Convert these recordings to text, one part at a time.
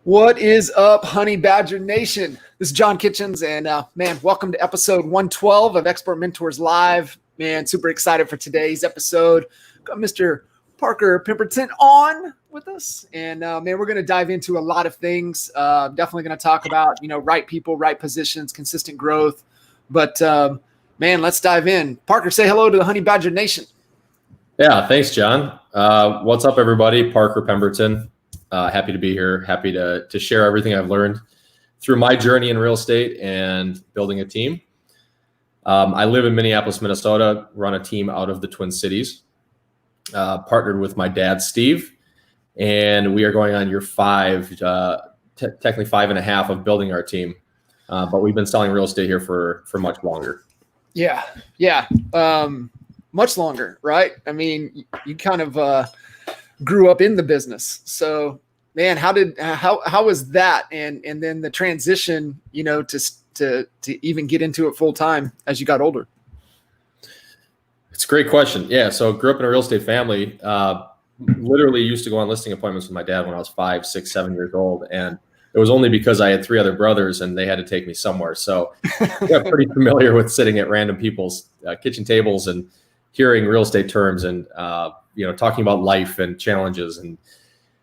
What is up, Honey Badger Nation? This is John Kitchens, and man, welcome to episode 112 of Expert Mentors Live. Man, super excited for today's episode. Got Mr. Parker Pemberton on with us, and man, we're going to dive into a lot of things. Definitely going to talk about, right people, right positions, consistent growth. But man, let's dive in. Parker, say hello to the Honey Badger Nation. Yeah, thanks, John. What's up, everybody? Parker Pemberton. Happy to be here. Happy to share everything I've learned through my journey in real estate and building a team. I live in Minneapolis, Minnesota, run a team out of the Twin Cities, partnered with my dad, Steve, and we are going on year 5, technically 5.5 of building our team. But we've been selling real estate here for much longer. Yeah. Much longer, right? I mean, you kind of grew up in the business. So, man, how was that? And then the transition, to even get into it full time as you got older? It's a great question. Yeah. So grew up in a real estate family, literally used to go on listing appointments with my dad when I was 5, 6, 7 years old. And it was only because I had 3 other brothers and they had to take me somewhere. So I'm pretty familiar with sitting at random people's kitchen tables and hearing real estate terms and, talking about life and challenges and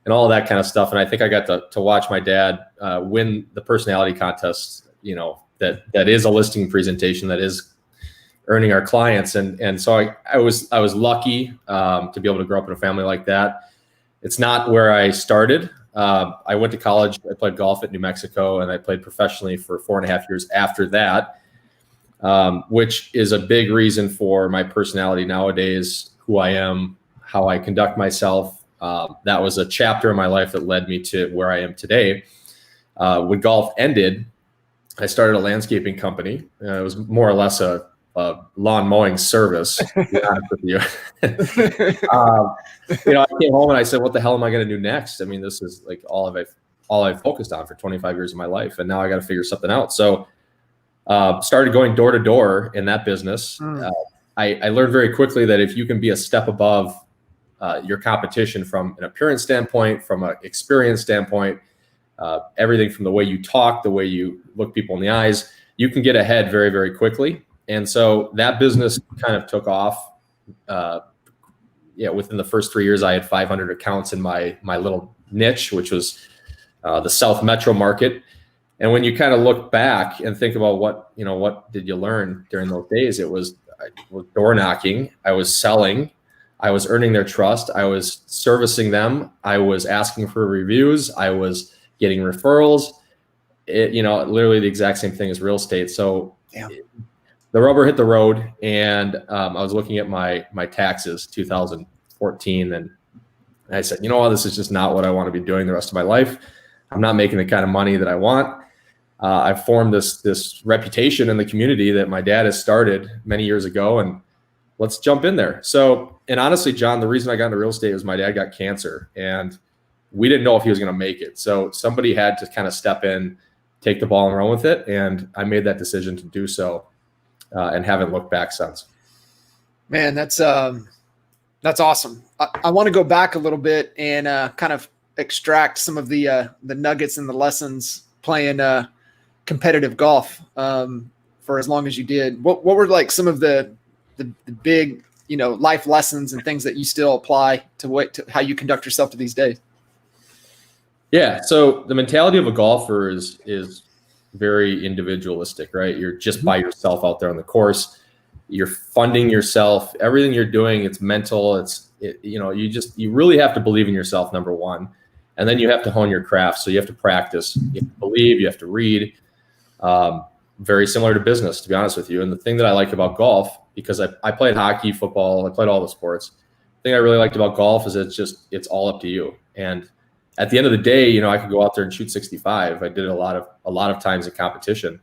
all of that kind of stuff. And I think I got to watch my dad win the personality contest, that is a listing presentation that is earning our clients. And so I was lucky to be able to grow up in a family like that. It's not where I started. I went to college. I played golf at New Mexico, and I played professionally for 4.5 years after that, which is a big reason for my personality nowadays, who I am, how I conduct myself. That was a chapter in my life that led me to where I am today. When golf ended, I started a landscaping company. It was more or less a lawn mowing service, to be honest with you. I came home and I said, what the hell am I going to do next? I mean, this is like all I've focused on for 25 years of my life. And now I got to figure something out. So started going door to door in that business. I learned very quickly that if you can be a step above your competition from an appearance standpoint, from an experience standpoint, everything from the way you talk, the way you look people in the eyes, you can get ahead very, very quickly. And so that business kind of took off. Within the first 3 years, I had 500 accounts in my little niche, which was the South Metro market. And when you kind of look back and think about what did you learn during those days, I was door knocking, I was selling, I was earning their trust, I was servicing them, I was asking for reviews, I was getting referrals. Literally the exact same thing as real estate. So the rubber hit the road, and I was looking at my taxes, 2014, and I said, this is just not what I want to be doing the rest of my life. I'm not making the kind of money that I want. I've formed this reputation in the community that my dad has started many years ago, and let's jump in there. So, and honestly, John, the reason I got into real estate was my dad got cancer, and we didn't know if he was going to make it. So somebody had to kind of step in, take the ball and run with it. And I made that decision to do so, and haven't looked back since. Man, that's awesome. I want to go back a little bit and kind of extract some of the nuggets and the lessons playing competitive golf for as long as you did. What were like some of the big life lessons and things that you still apply to how you conduct yourself to these days? Yeah. So the mentality of a golfer is very individualistic, right? You're just by yourself out there on the course. You're funding yourself. Everything you're doing, it's mental. You really have to believe in yourself, number one. And then you have to hone your craft. So you have to practice, you have to believe, you have to read. Very similar to business, to be honest with you. And the thing that I like about golf, because I played hockey, football, I played all the sports. The thing I really liked about golf is it's all up to you. And at the end of the day, I could go out there and shoot 65. I did it a lot of times in competition,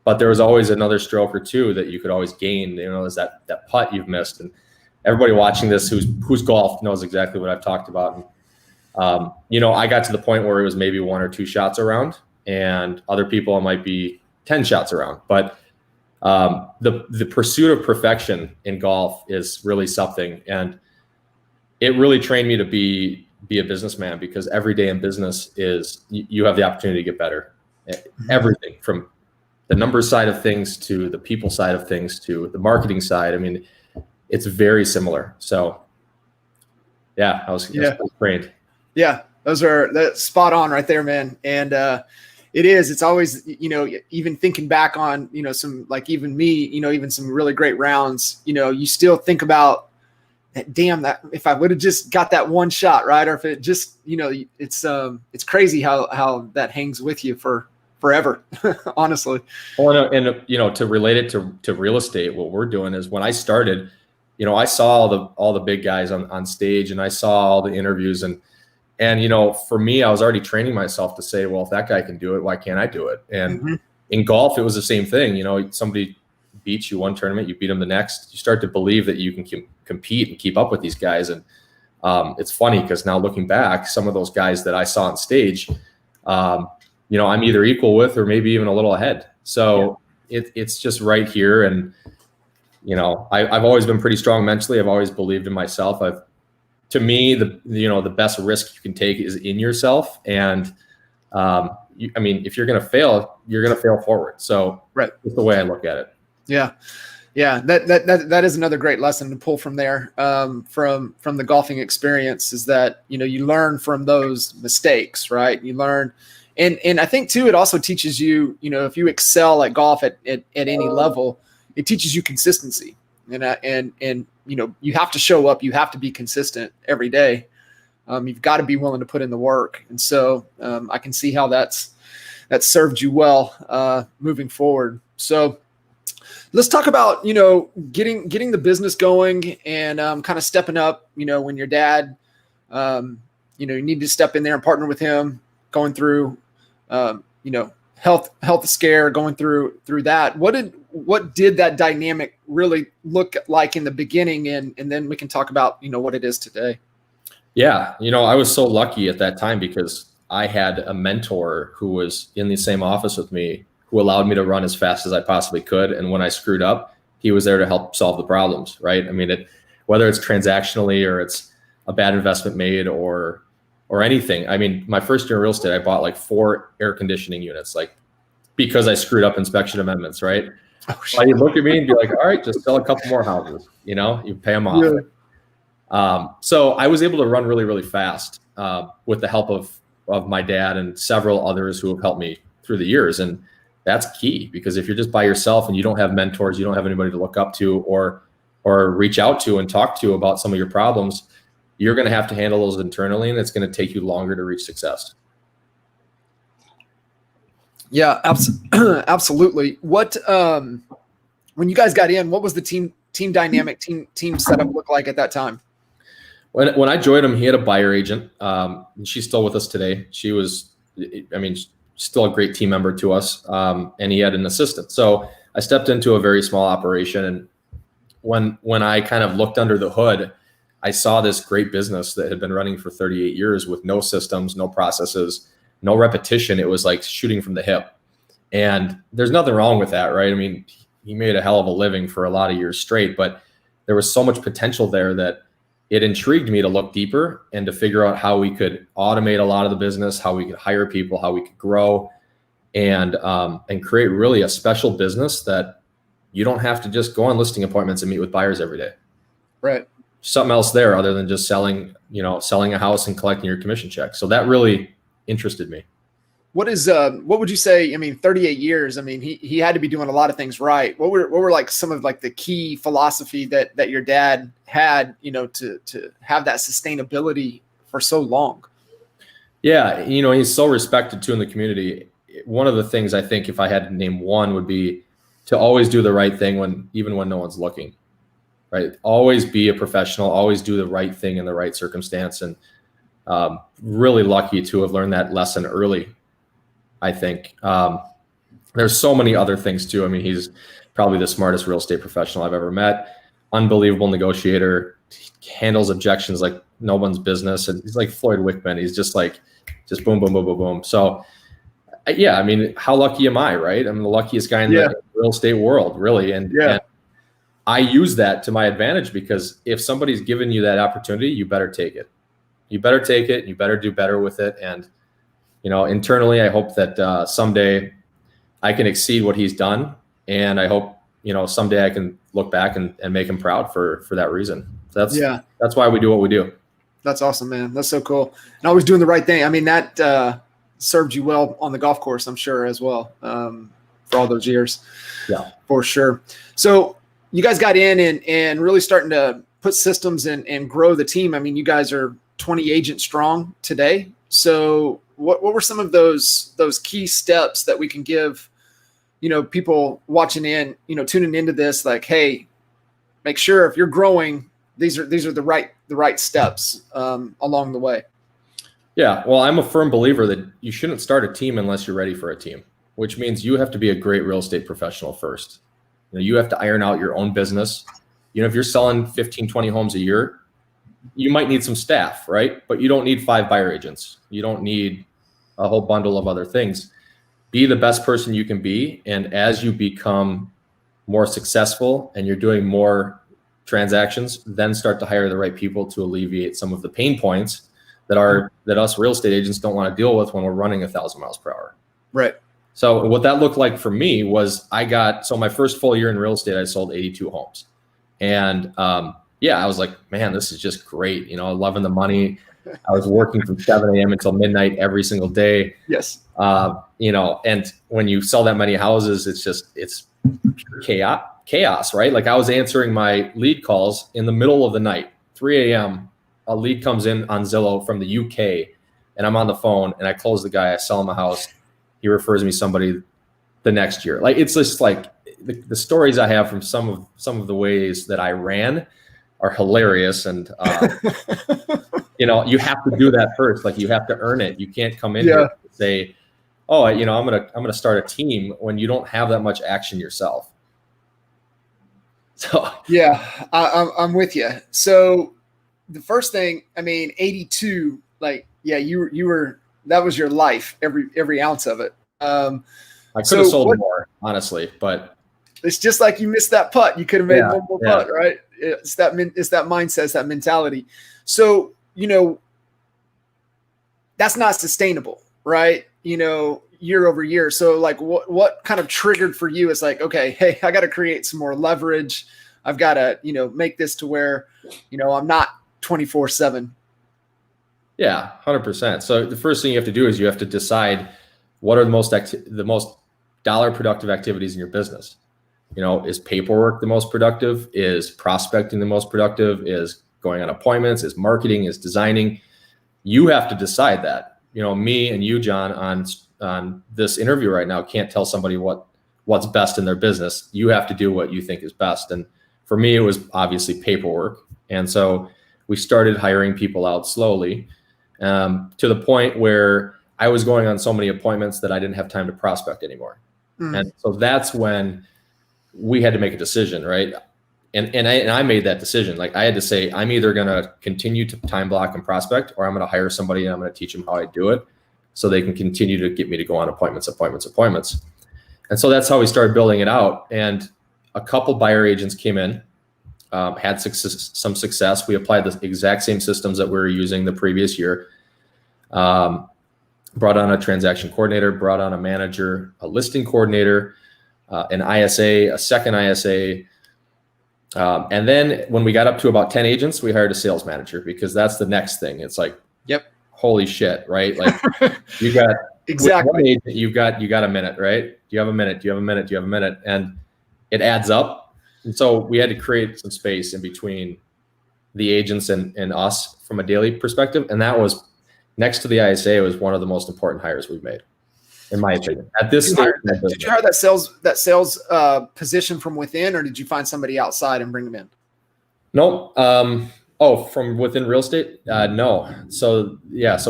but there was always another stroke or two that you could always gain. Is that putt you've missed. And everybody watching this who's golfed knows exactly what I've talked about. And, I got to the point where it was maybe 1 or 2 shots around, and other people it might be 10 shots around. But the pursuit of perfection in golf is really something. And it really trained me to be be a businessman, because every day in business is you have the opportunity to get better. Everything from the numbers side of things to the people side of things to the marketing side. I mean, it's very similar. So yeah, I was trained. Yeah, that's spot on right there, man. And it's always, even thinking back on, some, like even me, even some really great rounds, you still think about that, damn, that if I would have just got that one shot, right? Or if it just, it's crazy how that hangs with you for forever, honestly. Well, and to relate it to real estate, what we're doing is when I started, I saw all the big guys on stage, and I saw all the interviews, and for me, I was already training myself to say, well, if that guy can do it, why can't I do it? And in golf, it was the same thing. Somebody beats you one tournament, you beat them the next. You start to believe that you can compete and keep up with these guys. And it's funny because now looking back, some of those guys that I saw on stage, I'm either equal with or maybe even a little ahead. So it's just right here. And, I've always been pretty strong mentally. I've always believed in myself. To me, the best risk you can take is in yourself. And if you're going to fail, you're going to fail forward. So that's the way I look at it. Yeah. Yeah. That is another great lesson to pull from there, from the golfing experience, is that, you learn from those mistakes, right? You learn. And I think too, it also teaches you, if you excel at golf at any level, it teaches you consistency. And you have to show up, you have to be consistent every day. You've got to be willing to put in the work. And so I can see how that's served you well moving forward. So let's talk about, getting the business going and kind of stepping up, when your dad, you need to step in there and partner with him, going through, health scare, going through that. What did that dynamic really look like in the beginning? And then we can talk about, what it is today. Yeah. I was so lucky at that time because I had a mentor who was in the same office with me, who allowed me to run as fast as I possibly could. And when I screwed up, he was there to help solve the problems. Right. I mean, whether it's transactionally or it's a bad investment made or anything. I mean, my first year in real estate, I bought like 4 air conditioning units, like because I screwed up inspection amendments. Right. So you look at me and be like, all right, just sell a couple more houses, you pay them off. Yeah. So I was able to run really, really fast with the help of my dad and several others who have helped me through the years. And that's key, because if you're just by yourself and you don't have mentors, you don't have anybody to look up to or reach out to and talk to about some of your problems, you're going to have to handle those internally, and it's going to take you longer to reach success. Yeah, absolutely. What, when you guys got in, what was the team dynamic, team setup look like at that time? When I joined him, he had a buyer agent. And she's still with us today. She was, still a great team member to us. And he had an assistant. So I stepped into a very small operation. And when I kind of looked under the hood, I saw this great business that had been running for 38 years with no systems, no processes, no repetition. It was like shooting from the hip. And there's nothing wrong with that, right? I mean, he made a hell of a living for a lot of years straight, but there was so much potential there that it intrigued me to look deeper and to figure out how we could automate a lot of the business, how we could hire people, how we could grow, and create really a special business that you don't have to just go on listing appointments and meet with buyers every day. Right. Something else there other than just selling a house and collecting your commission check. So that really interested me. What would you say? 38 years. He had to be doing a lot of things right. What were like some of like the key philosophy that your dad had, to have that sustainability for so long? Yeah. He's so respected too in the community. One of the things I think, if I had to name one, would be to always do the right thing even when no one's looking, right? Always be a professional, always do the right thing in the right circumstance. And really lucky to have learned that lesson early. I think there's so many other things too. He's probably the smartest real estate professional I've ever met. Unbelievable negotiator, he handles objections like no one's business. And he's like Floyd Wickman. He's just boom, boom, boom, boom, boom. So yeah, how lucky am I, right? I'm the luckiest guy in the real estate world, really. And I use that to my advantage, because if somebody's given you that opportunity, you better take it. You better take it. You better do better with it. And, internally, I hope that someday I can exceed what he's done. And I hope, someday I can look back and make him proud for that reason. So that's why we do what we do. That's awesome, man. That's so cool. And always doing the right thing. I mean, that served you well on the golf course, I'm sure, as well, for all those years. Yeah, for sure. So you guys got in and really starting to put systems and grow the team. I mean, you guys are 20 agents strong today. So what were some of those key steps that we can give, people watching in, tuning into this, like, hey, make sure if you're growing, these are the right steps along the way. Yeah. Well, I'm a firm believer that you shouldn't start a team unless you're ready for a team, which means you have to be a great real estate professional first. You have to iron out your own business. If you're selling 15, 20 homes a year, you might need some staff, right? But you don't need 5 buyer agents. You don't need a whole bundle of other things. Be the best person you can be. And as you become more successful and you're doing more transactions, then start to hire the right people to alleviate some of the pain points that us real estate agents don't want to deal with when we're running 1,000 miles per hour. Right. So what that looked like for me was my first full year in real estate, I sold 82 homes. And I was like, man, this is just great. Loving the money. I was working from 7 a.m. until midnight every single day. Yes. And when you sell that many houses, it's pure chaos, right? Like I was answering my lead calls in the middle of the night, 3 a.m. A lead comes in on Zillow from the UK and I'm on the phone and I close the guy, I sell him a house. He refers me somebody the next year. Like, it's just like the stories I have from some of the ways that I ran are hilarious. And, you have to do that first. Like you have to earn it. You can't come in here and say, oh, I'm going to start a team when you don't have that much action yourself. So, yeah, I'm with you. So the first thing, 82, like, yeah, you were, that was your life, every ounce of it. I could have sold more, honestly, but it's just like you missed that putt. You could have made one more putt, right? It's that mindset, it's that mentality. So, that's not sustainable, right? Year over year. So like what kind of triggered for you is like, okay, hey, I got to create some more leverage. I've got to, make this to where, I'm not 24/7. Yeah, 100%. So the first thing you have to do is you have to decide what are the most dollar productive activities in your business. Is paperwork the most productive? Is prospecting the most productive? Is going on appointments? Is marketing? Is designing? You have to decide that. Me and you, John, on this interview right now can't tell somebody what's best in their business. You have to do what you think is best. And for me, it was obviously paperwork. And so we started hiring people out slowly to the point where I was going on so many appointments that I didn't have time to prospect anymore. And so that's when we had to make a decision, right? And I made that decision. Like I had to say, I'm either going to continue to time block and prospect, or I'm going to hire somebody and I'm going to teach them how I do it so they can continue to get me to go on appointments. And so that's how we started building it out. And a couple buyer agents came in, had some success. We applied the exact same systems that we were using the previous year. Brought on a transaction coordinator, brought on a manager, a listing coordinator, an ISA, a second ISA. And then when we got up to about 10 agents, we hired a sales manager because that's the next thing. It's like, yep, holy shit, right? Like you got exactly one agent, you got a minute, right? Do you have a minute? Do you have a minute? Do you have a minute? And it adds up. And so we had to create some space in between the agents and us from a daily perspective. And that was next to the ISA was one of the most important hires we've made, in my opinion. At this stage, did you hire that sales position from within, or did you find somebody outside and bring them in? No. From within real estate? No. So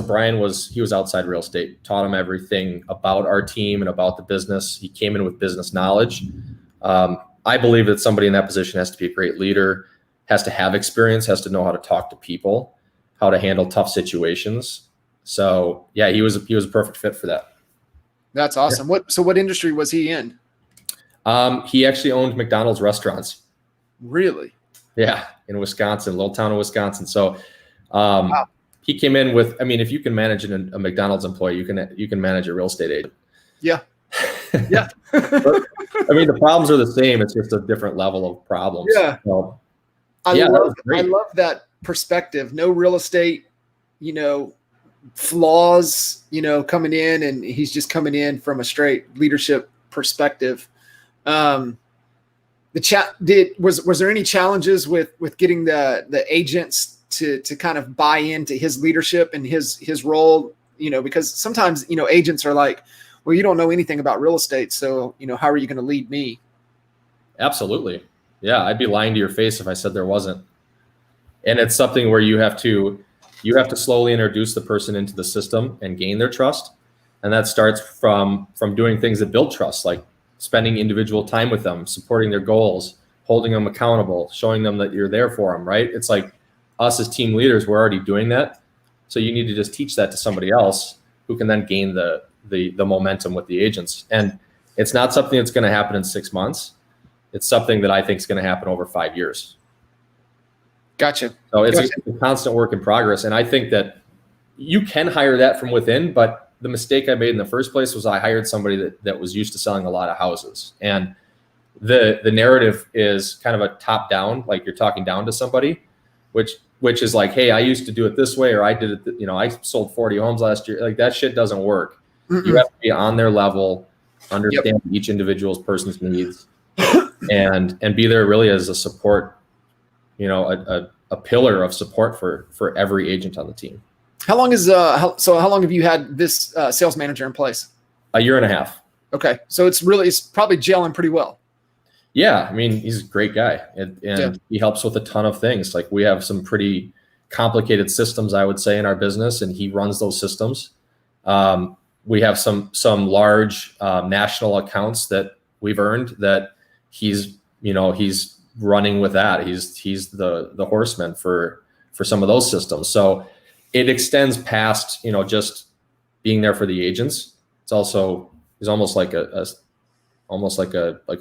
Brian he was outside real estate, taught him everything about our team and about the business. He came in with business knowledge. I believe that somebody in that position has to be a great leader, has to have experience, has to know how to talk to people, how to handle tough situations. So yeah, he was a perfect fit for that. That's awesome. Yeah. What industry was he in? He actually owned McDonald's restaurants. Really? Yeah, in Wisconsin, little town of Wisconsin. So, wow. he came in with, I mean, if you can manage a McDonald's employee, you can manage a real estate agent. Yeah. Yeah. But, I mean, the problems are the same. It's just a different level of problems. Yeah. So, I yeah, love that perspective. No real estate, flaws, coming in, and he's just coming in from a straight leadership perspective. Was there any challenges with getting the agents to kind of buy into his leadership and his role? Because sometimes, agents are like, well, you don't know anything about real estate, so, how are you going to lead me? Absolutely. Yeah. I'd be lying to your face if I said there wasn't. And it's something where you have to slowly introduce the person into the system and gain their trust. And that starts from doing things that build trust, like spending individual time with them, supporting their goals, holding them accountable, showing them that you're there for them, right? It's like us as team leaders, we're already doing that. So you need to just teach that to somebody else who can then gain the momentum with the agents. And it's not something that's going to happen in 6 months. It's something that I think is going to happen over 5 years. Gotcha. So it's a constant work in progress. And I think that you can hire that from within, but the mistake I made in the first place was I hired somebody that was used to selling a lot of houses. And the narrative is kind of a top down, like you're talking down to somebody, which is like, hey, I used to do it this way, or I did it, I sold 40 homes last year. Like that shit doesn't work. Mm-mm. You have to be on their level, understand each individual's person's needs, and be there really as a support, a pillar of support for every agent on the team. How long how long have you had this sales manager in place? A year and a half. Okay. So it's probably gelling pretty well. Yeah. I mean, he's a great guy and he helps with a ton of things. Like we have some pretty complicated systems, I would say, in our business, and he runs those systems. We have some large national accounts that we've earned that he's running with that. He's the horseman for some of those systems. So it extends past, just being there for the agents. It's also, he's almost like a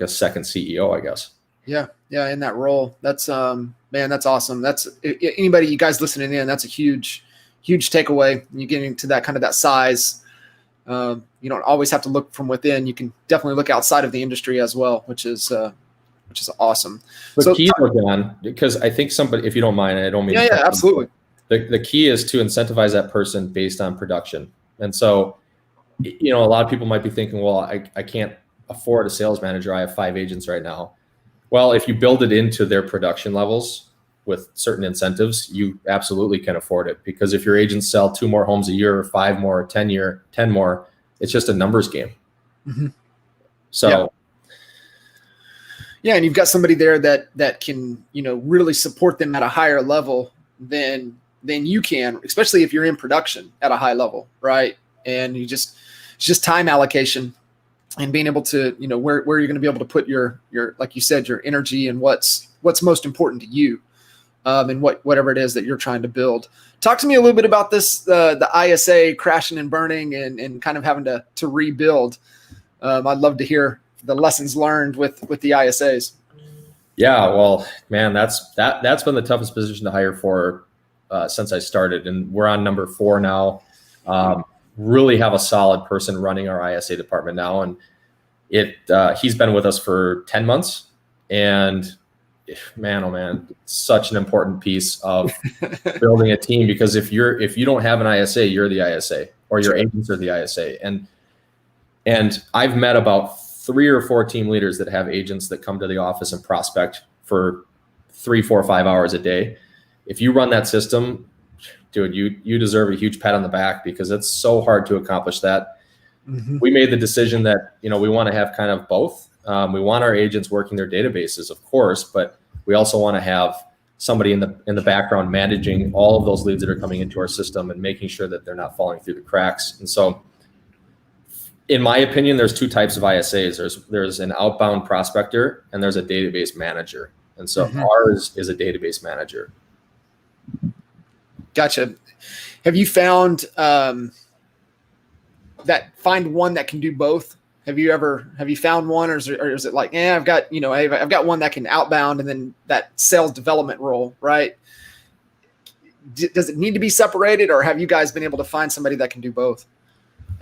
second CEO, I guess. Yeah. Yeah. In that role. That's, man, that's awesome. That's anybody, you guys listening in, that's a huge takeaway. When you get into that kind of that size, you don't always have to look from within. You can definitely look outside of the industry as well, which is awesome. The key, John, because I think somebody, if you don't mind, I don't mean. Yeah, absolutely. The key is to incentivize that person based on production. And so, a lot of people might be thinking, well, I can't afford a sales manager. I have 5 agents right now. Well, if you build it into their production levels with certain incentives, you absolutely can afford it. Because if your agents sell 2 more homes a year, or 5 more, or 10 more, it's just a numbers game. Mm-hmm. So. Yeah, and you've got somebody there that can, really support them at a higher level than you can, especially if you're in production at a high level, right? And it's just time allocation and being able to, where you're going to be able to put your like you said, your energy and what's most important to you, and whatever it is that you're trying to build. Talk to me a little bit about this, the ISA crashing and burning and kind of having to rebuild. I'd love to hear the lessons learned with the ISAs. Yeah, well, man, that's been the toughest position to hire for since I started, and we're on number 4 now. Really have a solid person running our ISA department now, and he's been with us for 10 months, and man, oh man, such an important piece of building a team, because if you don't have an ISA, you're the ISA, or your agents are the ISA, and I've met about 3 or 4 team leaders that have agents that come to the office and prospect for 3, 4, 5 hours a day. If you run that system, dude, you deserve a huge pat on the back, because it's so hard to accomplish that. Mm-hmm. We made the decision that, we want to have kind of both. We want our agents working their databases, of course, but we also want to have somebody in the background managing all of those leads that are coming into our system and making sure that they're not falling through the cracks. And so, in my opinion, there's 2 types of ISAs. There's an outbound prospector and there's a database manager. And so ours is a database manager. Gotcha. Have you found find one that can do both? Have you found one, or is it like, I've got one that can outbound and then that sales development role, right? does it need to be separated, or have you guys been able to find somebody that can do both?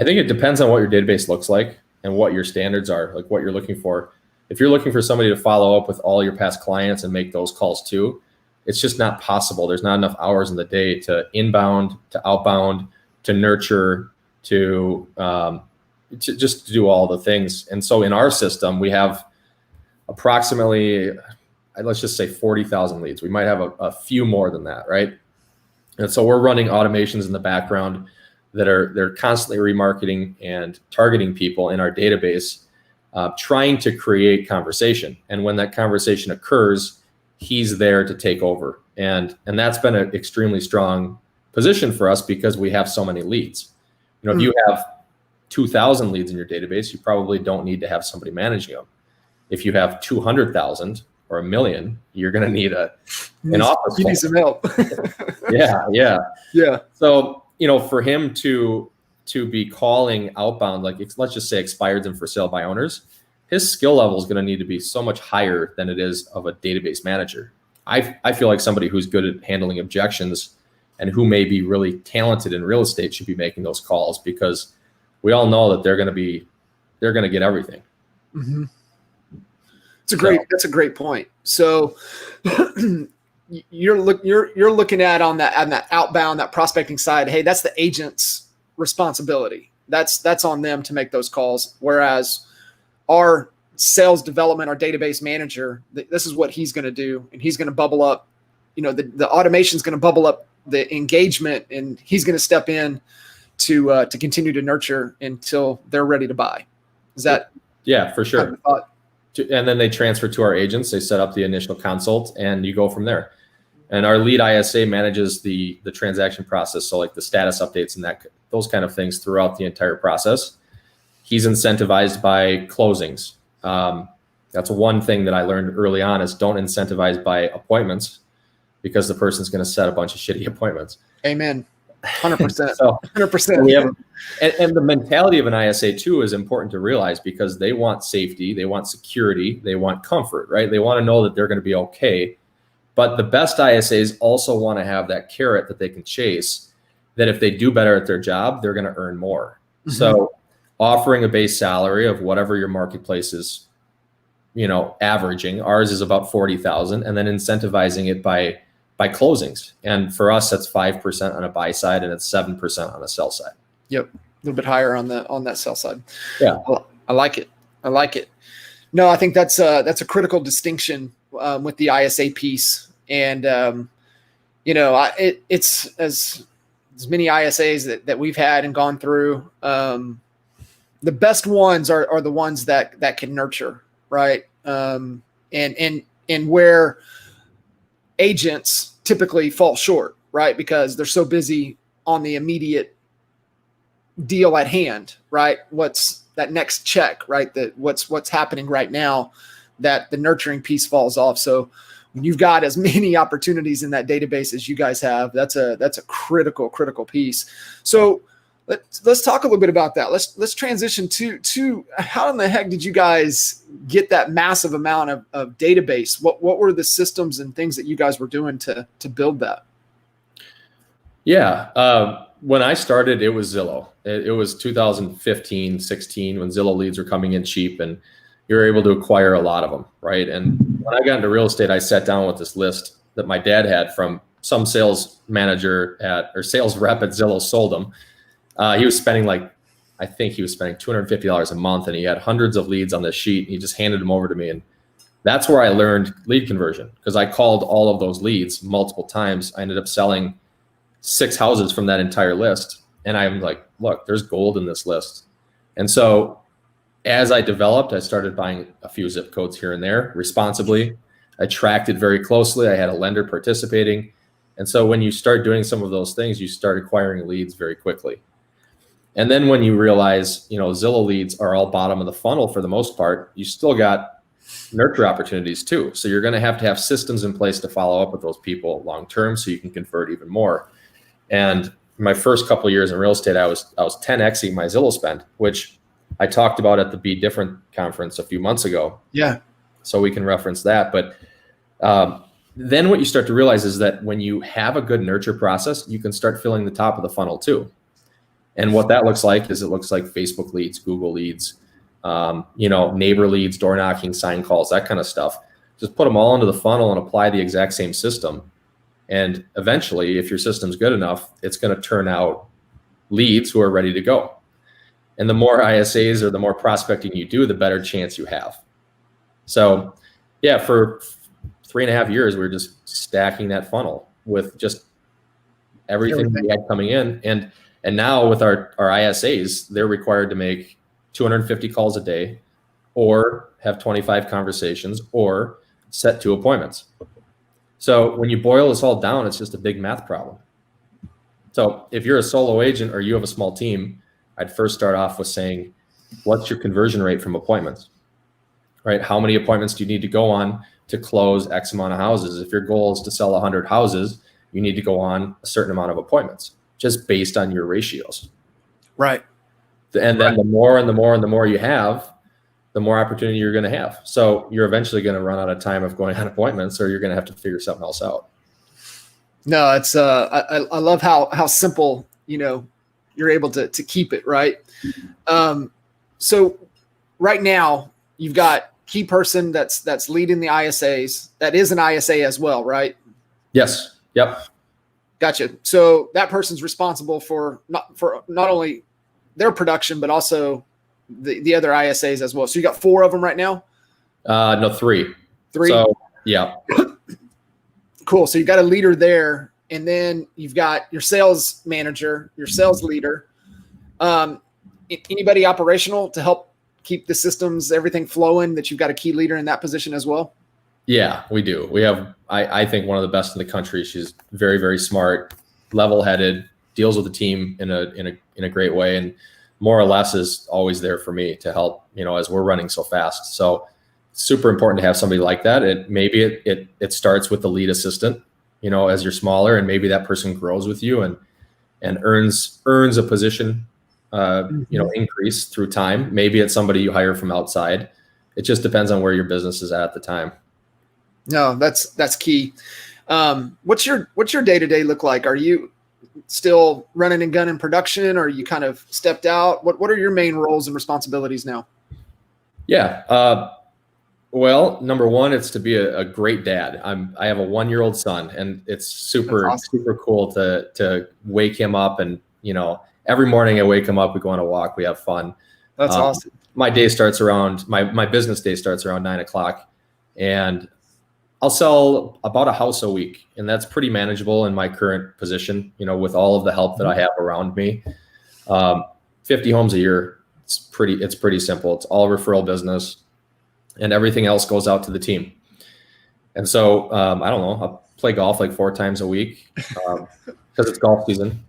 I think it depends on what your database looks like and what your standards are, like what you're looking for. If you're looking for somebody to follow up with all your past clients and make those calls too, it's just not possible. There's not enough hours in the day to inbound, to outbound, to nurture, to just do all the things. And so in our system, we have approximately, let's just say 40,000 leads. We might have a few more than that, right? And so we're running automations in the background that they're constantly remarketing and targeting people in our database, trying to create conversation. And when that conversation occurs, he's there to take over. And that's been an extremely strong position for us because we have so many leads. If you have 2,000 leads in your database, you probably don't need to have somebody managing them. If you have 200,000 or 1 million, you're going to need an office. You need some help. Yeah. So, for him to be calling outbound, like let's just say expireds and for sale by owners, his skill level is going to need to be so much higher than it is of a database manager. I feel like somebody who's good at handling objections and who may be really talented in real estate should be making those calls, because we all know that they're going to get everything. Mm-hmm. That's a great point. So you're looking at on that outbound, that prospecting side, hey, that's the agent's responsibility. That's on them to make those calls. Whereas our sales development, our database manager, this is what he's going to do. And he's going to bubble up, the automation is going to bubble up the engagement, and he's going to step in to continue to nurture until they're ready to buy. Is that? Yeah, for sure. And then they transfer to our agents. They set up the initial consult, and you go from there. And our lead ISA manages the transaction process. So like the status updates and those kind of things throughout the entire process. He's incentivized by closings. That's one thing that I learned early on is don't incentivize by appointments, because the person's going to set a bunch of shitty appointments. Amen. 100%. So 100%. We have, and the mentality of an ISA too is important to realize, because they want safety, they want security, they want comfort, right? They want to know that they're going to be okay. But the best ISAs also want to have that carrot that they can chase, that if they do better at their job, they're going to earn more. Mm-hmm. So offering a base salary of whatever your marketplace is, averaging, ours is about 40,000, and then incentivizing it by closings. And for us, that's 5% on a buy side, and it's 7% on a sell side. Yep. A little bit higher on that sell side. Yeah. I like it. No, I think that's a critical distinction with the ISA piece. And, it's as many ISAs that we've had and gone through. The best ones are the ones that can nurture, right? And where agents typically fall short, right? Because they're so busy on the immediate deal at hand, right? What's that next check, right? That what's happening right now, that the nurturing piece falls off. So when you've got as many opportunities in that database as you guys have, that's a critical piece. So let's talk a little bit about that. Let's transition to how in the heck did you guys get that massive amount of database? What were the systems and things that you guys were doing to build that? Yeah. When I started, it was Zillow. It was 2015, 16 when Zillow leads were coming in cheap, and you were able to acquire a lot of them, right? And when I got into real estate, I sat down with this list that my dad had from some sales manager or sales rep at Zillow sold them. He was spending I think he was spending $250 a month, and he had hundreds of leads on this sheet. And he just handed them over to me. And that's where I learned lead conversion, because I called all of those leads multiple times. I ended up selling 6 houses from that entire list. And I'm like, look, there's gold in this list. And so as I developed, I started buying a few zip codes here and there responsibly. I tracked it very closely. I had a lender participating. And so when you start doing some of those things, you start acquiring leads very quickly. And then when you realize, Zillow leads are all bottom of the funnel for the most part, you still got nurture opportunities too. So you're going to have systems in place to follow up with those people long-term so you can convert even more. And my first couple of years in real estate, I was 10xing my Zillow spend, which I talked about at the Be Different conference a few months ago. Yeah. So we can reference that. But then what you start to realize is that when you have a good nurture process, you can start filling the top of the funnel too. And what that looks like is it looks like Facebook leads, Google leads, neighbor leads, door knocking, sign calls, that kind of stuff. Just put them all into the funnel and apply the exact same system. And eventually, if your system's good enough, it's going to turn out leads who are ready to go. And the more ISAs or the more prospecting you do, the better chance you have. So yeah, for 3.5 years, we were just stacking that funnel with just everything we had coming in. And now with our ISAs, they're required to make 250 calls a day or have 25 conversations or set 2 appointments. So when you boil this all down, it's just a big math problem. So if you're a solo agent or you have a small team, I'd first start off with saying, what's your conversion rate from appointments, right? How many appointments do you need to go on to close X amount of houses? If your goal is to sell 100 houses, you need to go on a certain amount of appointments just based on your ratios. Right. And then the more and the more and the more you have, the more opportunity you're going to have. So you're eventually going to run out of time of going on appointments, or you're going to have to figure something else out. No, it's I love how simple, you're able to keep it, right? So right now you've got key person that's leading the ISAs. That is an ISA as well, right? Yes. Yep. Gotcha. So that person's responsible for not only their production, but also the other ISAs as well. So you got 4 of them right now? No, 3. 3? So, yeah. Cool. So you got a leader there, and then you've got your sales manager, your sales leader. Anybody operational to help keep the systems, everything flowing, that you've got a key leader in that position as well? Yeah, we do. We have, I think, one of the best in the country. She's very, very smart, level-headed, deals with the team in a great way, and more or less is always there for me to help, as we're running so fast. So super important to have somebody like that. Maybe it starts with the lead assistant, as you're smaller, and maybe that person grows with you and earns a position, increase through time. Maybe it's somebody you hire from outside. It just depends on where your business is at the time. No, that's key. What's your day-to-day look like? Are you still running and gunning production, or are you kind of stepped out? What are your main roles and responsibilities now? Yeah. Well, number one, it's to be a great dad. I have a 1-year-old son, and it's super, awesome. Super cool to wake him up. And, every morning I wake him up, we go on a walk, we have fun. That's awesome. My day starts around, my business day starts around 9:00, and I'll sell about a house a week, and that's pretty manageable in my current position, with all of the help that I have around me. 50 homes a year. It's pretty simple. It's all referral business, and everything else goes out to the team. And so, I don't know, I'll play golf like 4 times a week, because it's golf season.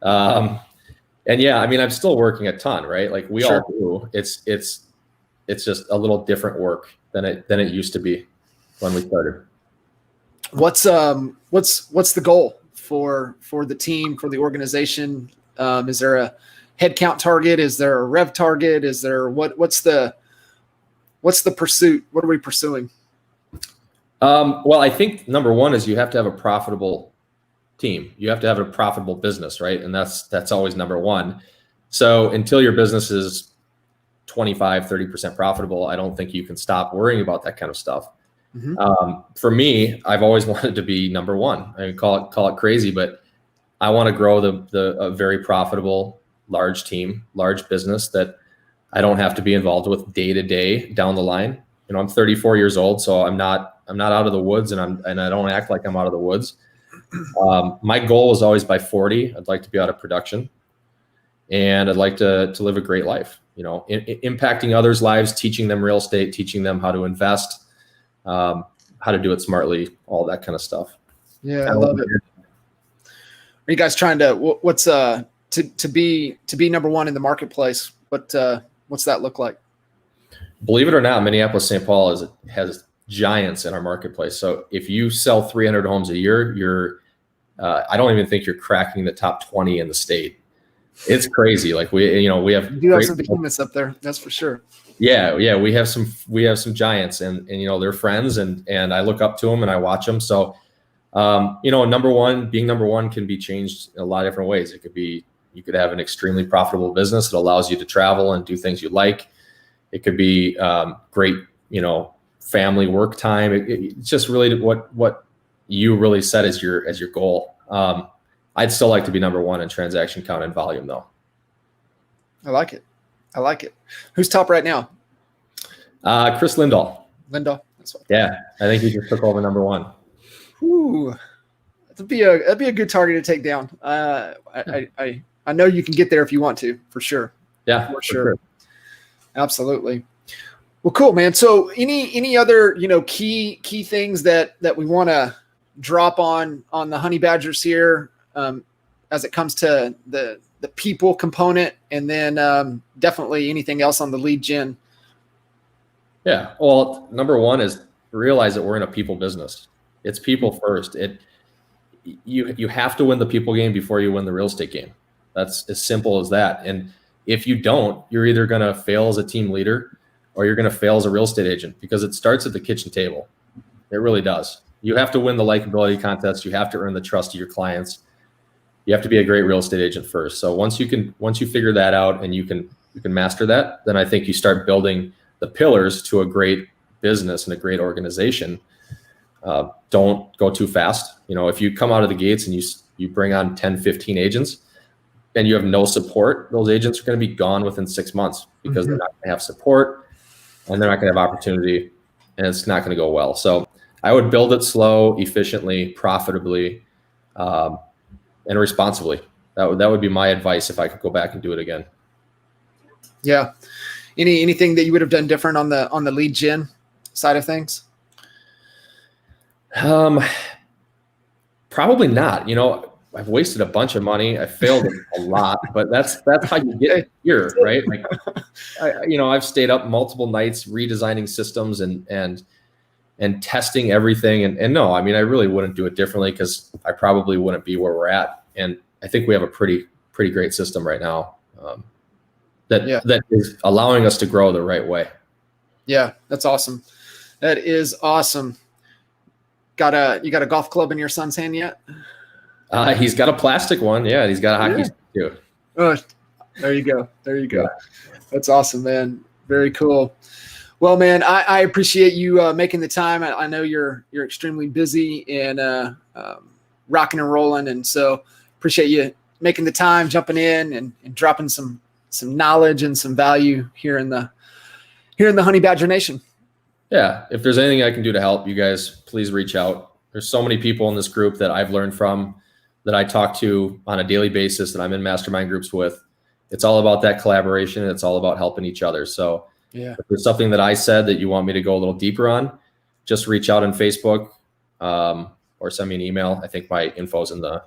And yeah, I'm still working a ton, right? Like we all do. It's just a little different work than it used to be when we started. What's the goal for the team, for the organization? Is there a headcount target? Is there a rev target? Is there what's the pursuit? What are we pursuing? Well, I think number one is you have to have a profitable team. You have to have a profitable business, right? And that's always number one. So until your business is 25-30% profitable, I don't think you can stop worrying about that kind of stuff. Mm-hmm. For me, I've always wanted to be number one. Call it crazy, but I want to grow a very profitable, large team, large business that I don't have to be involved with day to day down the line. I'm 34 years old, so I'm not out of the woods, and I don't act like I'm out of the woods. My goal is always by 40, I'd like to be out of production, and I'd like to live a great life. Impacting others' lives, teaching them real estate, teaching them how to invest, how to do it smartly, all that kind of stuff. Yeah, I love it. Are you guys trying to to be number one in the marketplace? What's that look like? Believe it or not, Minneapolis, St. Paul has giants in our marketplace. So if you sell 300 homes a year, I don't even think you're cracking the top 20 in the state. It's crazy. Like we have some behemoths up there. That's for sure. Yeah. We have some giants, and they're friends, and I look up to them and I watch them. So, being number one can be changed in a lot of different ways. It could be, you could have an extremely profitable business that allows you to travel and do things you like. It could be great, family work time. It's just really what you really set as your goal. I'd still like to be number one in transaction count and volume, though. I like it. Who's top right now? Chris Lindahl. That's what. Yeah, I think he just took over number one. Ooh, that'd be a good target to take down. I know you can get there if you want to, for sure. Yeah, for sure. Absolutely. Well, cool, man. So any other, key things that we want to drop on the honey badgers here, as it comes to the people component, and then definitely anything else on the lead gen? Yeah. Well, number one is realize that we're in a people business. It's people first. You have to win the people game before you win the real estate game. That's as simple as that. And if you don't, you're either going to fail as a team leader or you're going to fail as a real estate agent, because it starts at the kitchen table. It really does. You have to win the likability contest. You have to earn the trust of your clients. You have to be a great real estate agent first. So once you figure that out and you can master that, then I think you start building the pillars to a great business and a great organization. Don't go too fast. If you come out of the gates and you bring on 10, 15 agents and you have no support, those agents are going to be gone within 6 months, because they're not going to have support and they're not going to have opportunity, and it's not going to go well. So I would build it slow, efficiently, profitably, and responsibly. That would be my advice if I could go back and do it again. Yeah. Anything that you would have done different on the lead gen side of things? Probably not. I've wasted a bunch of money. I failed a lot, but that's how you get here, right? Like, I've stayed up multiple nights redesigning systems and testing everything. And no, I really wouldn't do it differently, because I probably wouldn't be where we're at. And I think we have a pretty great system right now that is allowing us to grow the right way. Yeah, that's awesome. That is awesome. You got a golf club in your son's hand yet? He's got a plastic one. Yeah, he's got a hockey stick too. Oh, there you go. Yeah. That's awesome, man. Very cool. Well, man, I appreciate you making the time. I know you're extremely busy and rocking and rolling, and so appreciate you making the time, jumping in and dropping some knowledge and some value here in the Honey Badger Nation. Yeah, if there's anything I can do to help you guys, please reach out. There's so many people in this group that I've learned from, that I talk to on a daily basis, that I'm in mastermind groups with. It's all about that collaboration, and it's all about helping each other. So if there's something that I said that you want me to go a little deeper on, just reach out on Facebook or send me an email. I think my info's in the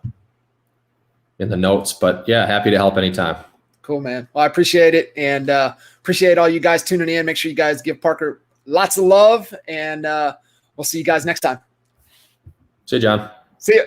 notes, but yeah, happy to help anytime. Cool, man. Well, I appreciate it, and appreciate all you guys tuning in. Make sure you guys give Parker lots of love, and we'll see you guys next time. See you, John. See ya.